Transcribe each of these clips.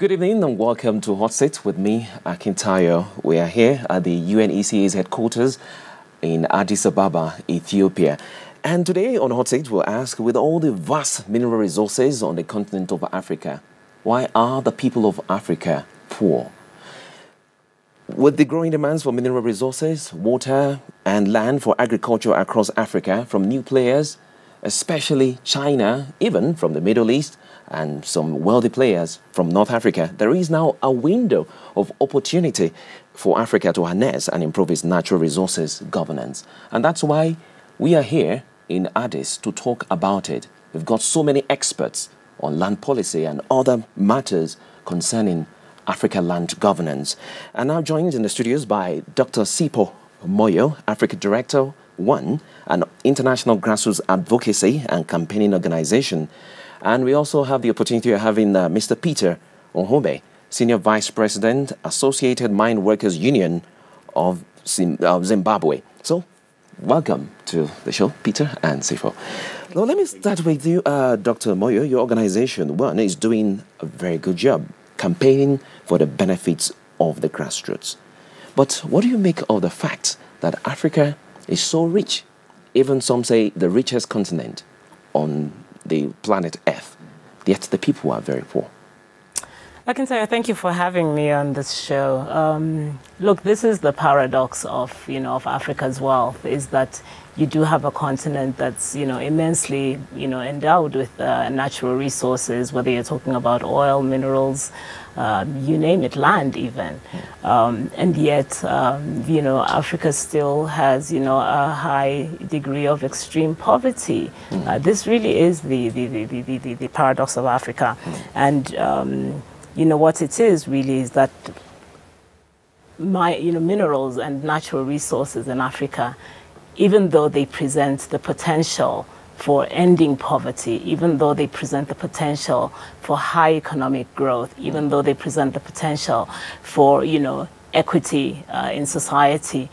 Good evening and welcome to Hotseat with me, Akintayo. We are here at the UNECA's headquarters in Addis Ababa, Ethiopia. And today on Hotseat, we'll ask, with all the vast mineral resources on the continent of Africa, why are the people of Africa poor? With the growing demands for mineral resources, water and land for agriculture across Africa from new players, especially China, even from the Middle East, and some wealthy players from North Africa, there is now a window of opportunity for Africa to harness and improve its natural resources governance. And that's why we are here in Addis to talk about it. We've got so many experts on land policy and other matters concerning Africa land governance. And now joined in the studios by Dr. Sipo Moyo, Africa Director 1, an international grassroots advocacy and campaigning organization. And we also have the opportunity of having Mr. Peter Ohome, Senior Vice President, Associated Mine Workers Union of Zimbabwe. So, welcome to the show, Peter and Sifo. Now, let me start with you, Dr. Moyo. Your organization, one, is doing a very good job campaigning for the benefits of the grassroots. But what do you make of the fact that Africa is so rich, even some say the richest continent on the planet Earth, yet the people are very poor? I can say thank you for having me on this show. Look, this is the paradox of of Africa's wealth, is that you do have a continent that's immensely endowed with natural resources, whether you're talking about oil, minerals, you name it, land even, and yet Africa still has a high degree of extreme poverty. This really is the paradox of Africa, and what it is really is that minerals and natural resources in Africa, even though they present the potential for ending poverty, even though they present the potential for high economic growth, even though they present the potential for equity in society,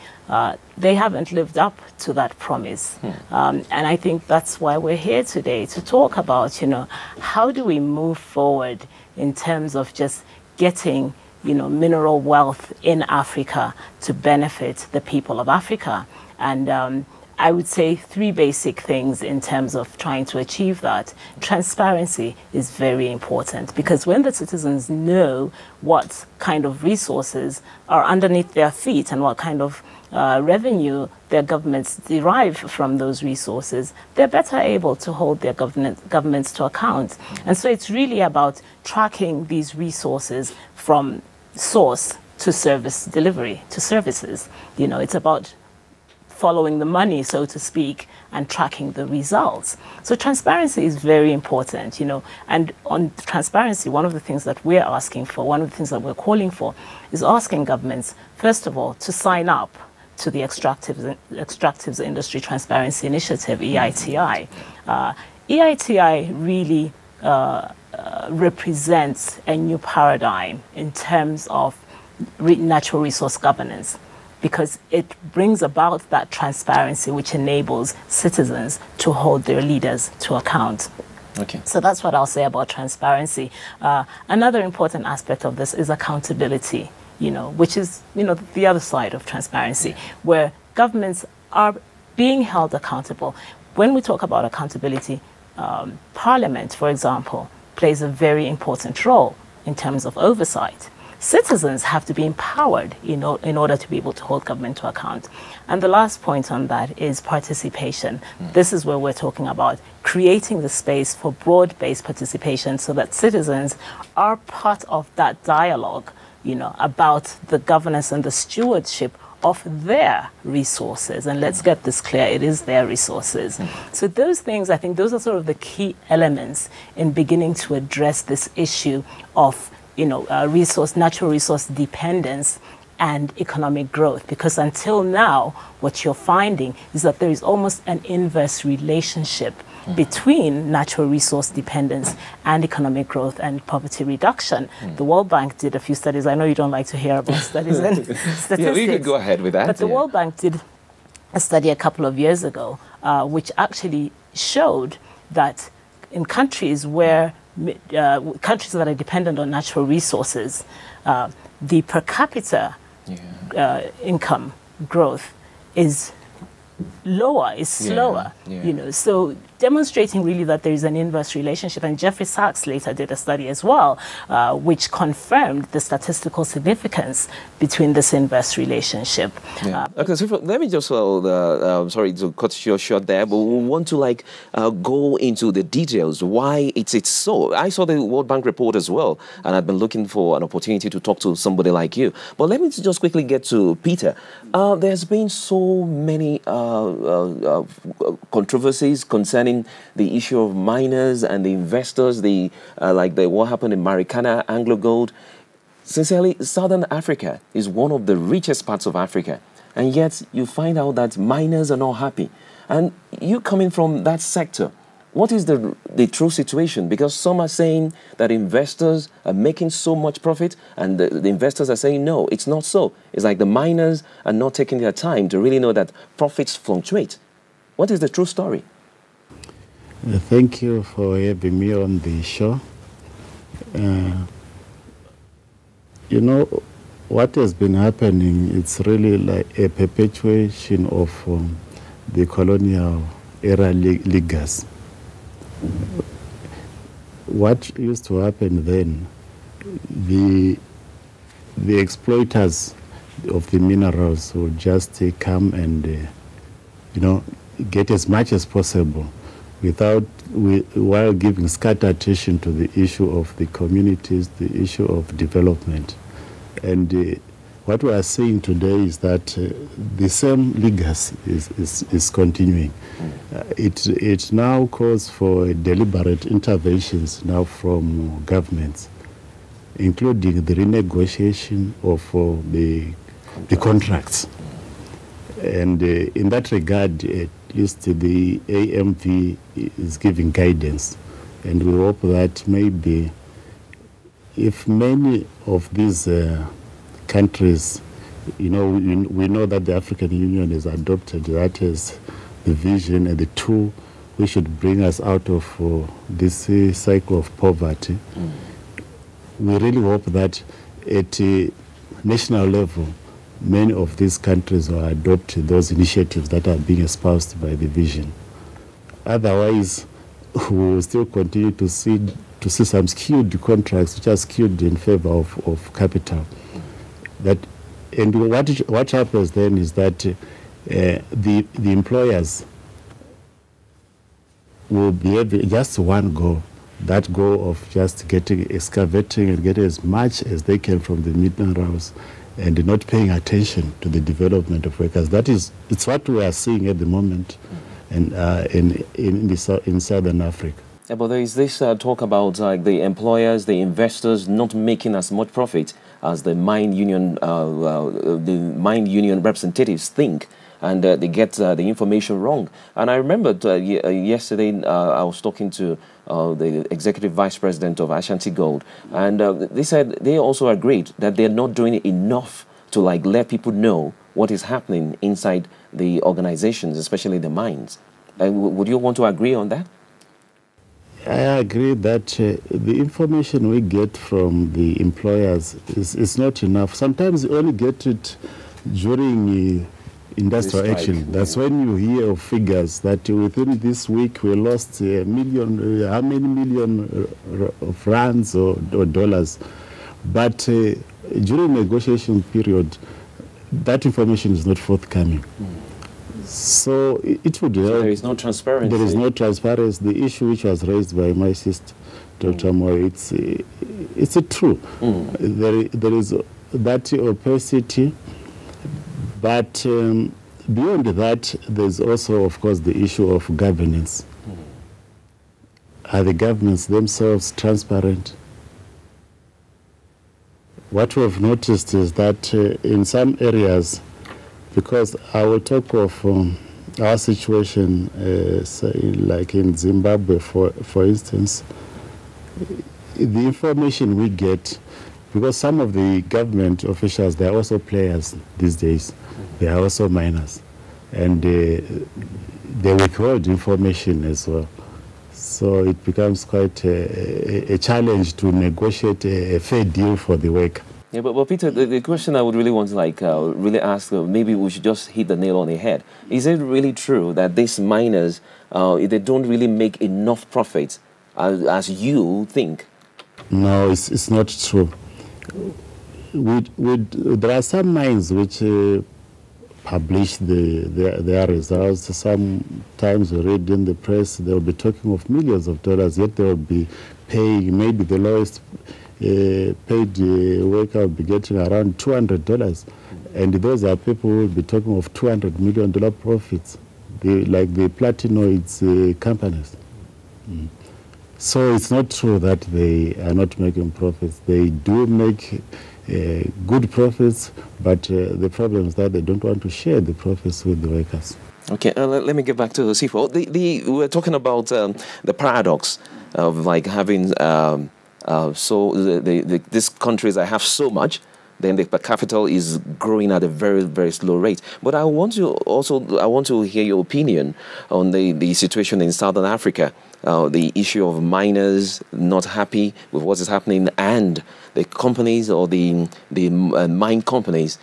they haven't lived up to that promise. And I think that's why we're here today, to talk about how do we move forward in terms of just getting mineral wealth in Africa to benefit the people of Africa. And I would say three basic things in terms of trying to achieve that. Transparency is very important, because when the citizens know what kind of resources are underneath their feet and what kind of revenue their governments derive from those resources, they're better able to hold their governments to account. And so it's really about tracking these resources from source to service delivery, to services. It's about following the money, so to speak, and tracking the results. So transparency is very important, and on transparency, one of the things that we're asking for, one of the things that we're calling for, is asking governments, first of all, to sign up to the Extractives Industry Transparency Initiative, EITI. EITI really represents a new paradigm in terms of natural resource governance, because it brings about that transparency which enables citizens to hold their leaders to account. Okay. So that's what I'll say about transparency. Another important aspect of this is accountability, which is, the other side of transparency, where governments are being held accountable. When we talk about accountability, Parliament, for example, plays a very important role in terms of oversight. Citizens have to be empowered in order to be able to hold government to account. And the last point on that is participation. This is where we're talking about creating the space for broad-based participation, so that citizens are part of that dialogue, about the governance and the stewardship of their resources. And let's get this clear, it is their resources. So those things, I think those are sort of the key elements in beginning to address this issue of natural resource dependence and economic growth. Because until now, what you're finding is that there is almost an inverse relationship between natural resource dependence and economic growth and poverty reduction. The World Bank did a few studies. I know you don't like to hear about studies and statistics. Yeah, we could go ahead with that. But the World Bank did a study a couple of years ago, which actually showed that in countries where countries that are dependent on natural resources, the per capita income growth is lower, is slower, you know, so demonstrating really that there is an inverse relationship. And Jeffrey Sachs later did a study as well, which confirmed the statistical significance between this inverse relationship. Okay, so let me just, sorry to cut you short there, but we want to like go into the details, why it's so. I saw the World Bank report as well, and I've been looking for an opportunity to talk to somebody like you. But let me just quickly get to Peter. There's been so many controversies concerning the issue of miners and the investors, what happened in Marikana, Anglo Gold. Sincerely, Southern Africa is one of the richest parts of Africa, and yet you find out that miners are not happy. And you coming from that sector, what is the true situation? Because some are saying that investors are making so much profit, and the investors are saying, no, it's not so. It's like the miners are not taking their time to really know that profits fluctuate. What is the true story? Thank you for having me on the show. You know, what has been happening, it's really like a perpetuation of the colonial era legacy. What used to happen then, the exploiters of the minerals would just come and, you know, get as much as possible while giving scattered attention to the issue of the communities, the issue of development. And what we are seeing today is that the same legacy is continuing. It now calls for deliberate interventions now from governments, including the renegotiation of the contracts. And in that regard, at least the AMV is giving guidance. And we hope that maybe if many of these countries, you know, we know that the African Union has adopted that as the vision and the tool which should bring us out of this cycle of poverty. We really hope that at a national level, many of these countries will adopt those initiatives that are being espoused by the vision. Otherwise, we will still continue to see some skewed contracts which are skewed in favor of capital. And what happens then is that the employers will be able, just one goal, that goal of just excavating and getting as much as they can from the minerals, and not paying attention to the development of workers. It's what we are seeing at the moment in Southern Africa. Yeah, but there is this talk about the employers, the investors not making as much profit as the mine union representatives think, and they get the information wrong. And I remember yesterday I was talking to the executive vice president of Ashanti Gold, and they said they also agreed that they're not doing enough to let people know what is happening inside the organizations, especially the mines. Would you want to agree on that? I agree that the information we get from the employers is not enough. Sometimes you only get it during industrial action. That's when you hear of figures that within this week we lost a million, how many million of rands or dollars. But during negotiation period, that information is not forthcoming. So it would help. There is no transparency. There is no transparency. The issue which was raised by my sister, Dr. Moore, it's true. There is that opacity, but beyond that, there's also, of course, the issue of governance. Are the governments themselves transparent? What we've noticed is that in some areas, because I will talk of our situation, say, like in Zimbabwe, for instance, the information we get, because some of the government officials, they are also players these days. They are also miners. And they withhold information as well. So it becomes quite a challenge to negotiate a fair deal for the worker. Yeah, but Peter, the question I would really want to really ask, maybe we should just hit the nail on the head. Is it really true that these miners, they don't really make enough profit as you think? No, it's not true. There are some mines which publish their results. Sometimes we read in the press they'll be talking of millions of dollars, yet they'll be paying maybe the lowest paid worker will be getting around $200, and those are people who will be talking of $200 million profits, like the platinoids companies. So it's not true that they are not making profits. They do make good profits, but the problem is that they don't want to share the profits with the workers. Okay, let me get back to Sifo. We're talking about the paradox of like having these countries that have so much, then the per capita is growing at a very, very slow rate. But I want to hear your opinion on the situation in Southern Africa, the issue of miners not happy with what is happening, and the companies or the mine companies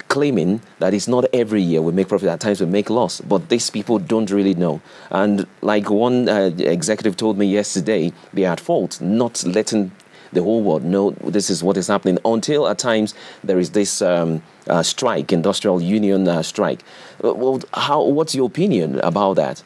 claiming that it's not every year we make profit, at times we make loss, but these people don't really know. And like one executive told me yesterday, they are at fault not letting the whole world know this is what is happening, until at times there is this strike, industrial union strike. Well, what's your opinion about that?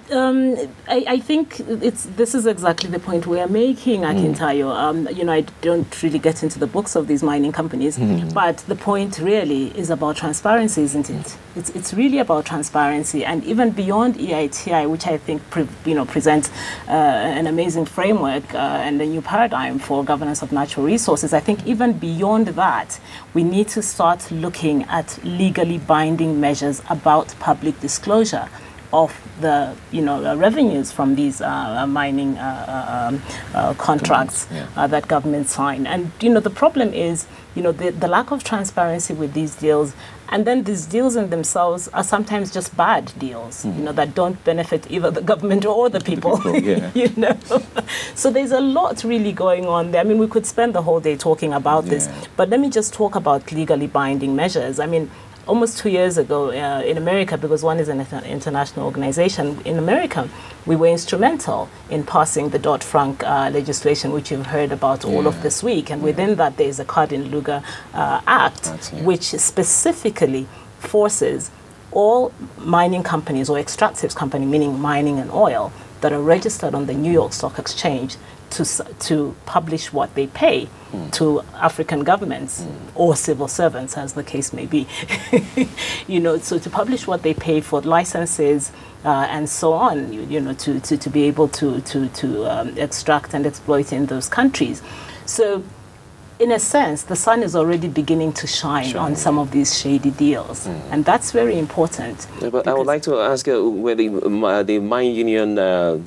I think this is exactly the point we are making, Akintayo. You know, I don't really get into the books of these mining companies, but the point really is about transparency, isn't it? It's really about transparency, and even beyond EITI, which I think presents an amazing framework and a new paradigm for governance of natural resources. I think even beyond that, we need to start looking at legally binding measures about public disclosure of the revenues from these mining contracts that governments sign. And the problem is the lack of transparency with these deals, and then these deals in themselves are sometimes just bad deals that don't benefit either the government or the people. So there's a lot really going on there. I mean, we could spend the whole day talking about this, but let me just talk about legally binding measures. I mean, almost 2 years ago in America, because one is an international organization, in America, we were instrumental in passing the Dodd-Frank legislation, which you've heard about all of this week. And within that, there is a Cardin-Lugar Act, which specifically forces all mining companies or extractives company, meaning mining and oil, that are registered on the New York Stock Exchange to publish what they pay to African governments or civil servants, as the case may be. So to publish what they pay for licenses and so on, to be able to extract and exploit in those countries. So in a sense, the sun is already beginning to shine on some of these shady deals, and that's very important. Yeah, but I would like to ask were the mine union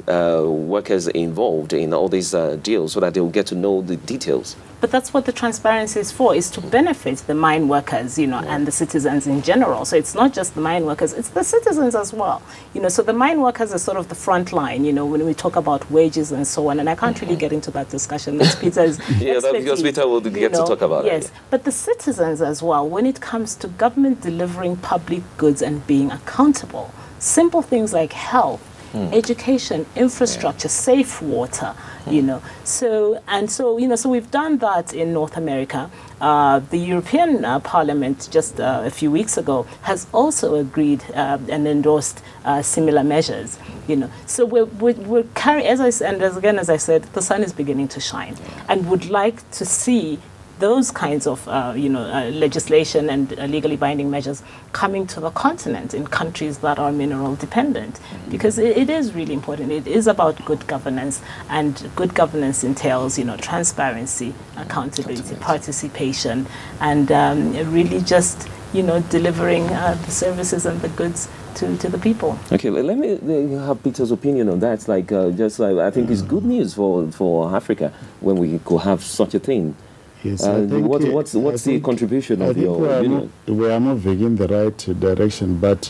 workers involved in all these deals so that they will get to know the details? But that's what the transparency is for, is to benefit the mine workers, and the citizens in general. So it's not just the mine workers, it's the citizens as well. So the mine workers are sort of the front line, when we talk about wages and so on. And I can't really get into that discussion. That's Peter's that's because Peter will get to talk about it. Yes, but the citizens as well, when it comes to government delivering public goods and being accountable, simple things like health, education, infrastructure, safe water, So we've done that in North America. The European Parliament just a few weeks ago has also agreed and endorsed similar measures. So we're carrying, as I said, the sun is beginning to shine, and would like to see those kinds of legislation and legally binding measures coming to the continent in countries that are mineral dependent, because it is really important. It is about good governance, and good governance entails transparency, accountability, participation, and really just delivering the services and the goods to the people. Okay, let me have Peter's opinion on that. I think it's good news for Africa when we could have such a thing. Yes, what's the contribution of your union? We are moving in the right direction, but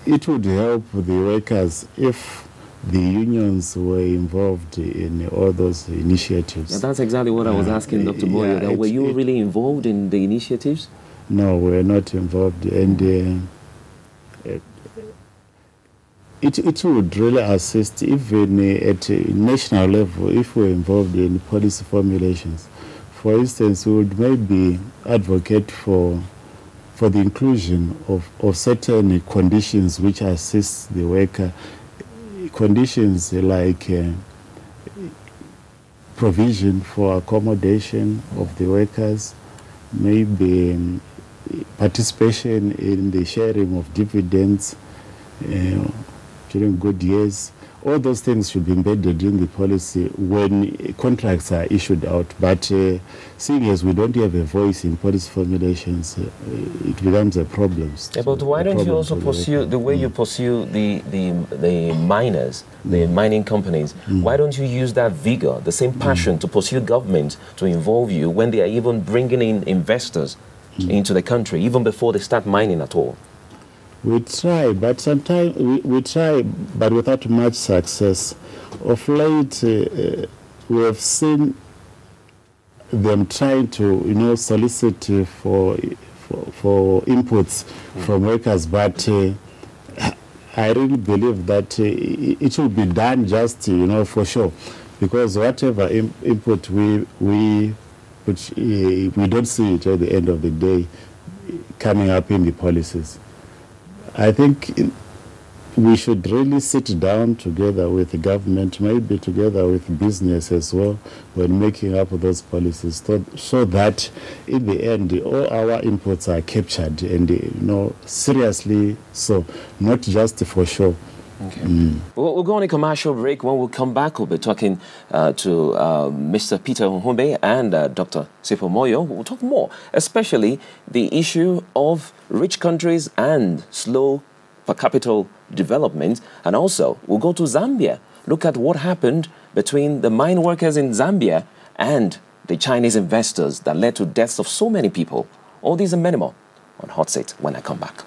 it would help the workers if the unions were involved in all those initiatives. Yeah, that's exactly what I was asking Dr. Moyo. Yeah, were you really involved in the initiatives? No, we're not involved. And it would really assist even at a national level if we're involved in policy formulations. For instance, we would maybe advocate for the inclusion of certain conditions which assist the worker, conditions like provision for accommodation of the workers, maybe participation in the sharing of dividends during good years. All those things should be embedded in the policy when contracts are issued out. But seeing as we don't have a voice in policy formulations, it becomes a problem. Yeah, but why don't you also pursue the way you pursue the miners, the mining companies? Why don't you use that vigor, the same passion to pursue government to involve you when they are even bringing in investors into the country, even before they start mining at all? We try, but sometimes we try, but without much success. Of late, we have seen them trying to, solicit for inputs from workers, but I really believe that it should be done just, for sure, because whatever input we don't see it at the end of the day coming up in the policies. I think we should really sit down together with the government, maybe together with business as well, when making up those policies, so that in the end all our inputs are captured and seriously, so not just for show. Okay. We'll go on a commercial break. When we come back, we'll be talking to Mr. Peter Nhumbe and Dr. Sifo Moyo. We'll talk more, especially the issue of rich countries and slow per capita development. And also, we'll go to Zambia, look at what happened between the mine workers in Zambia and the Chinese investors that led to deaths of so many people. All these and many more on Hotseat when I come back.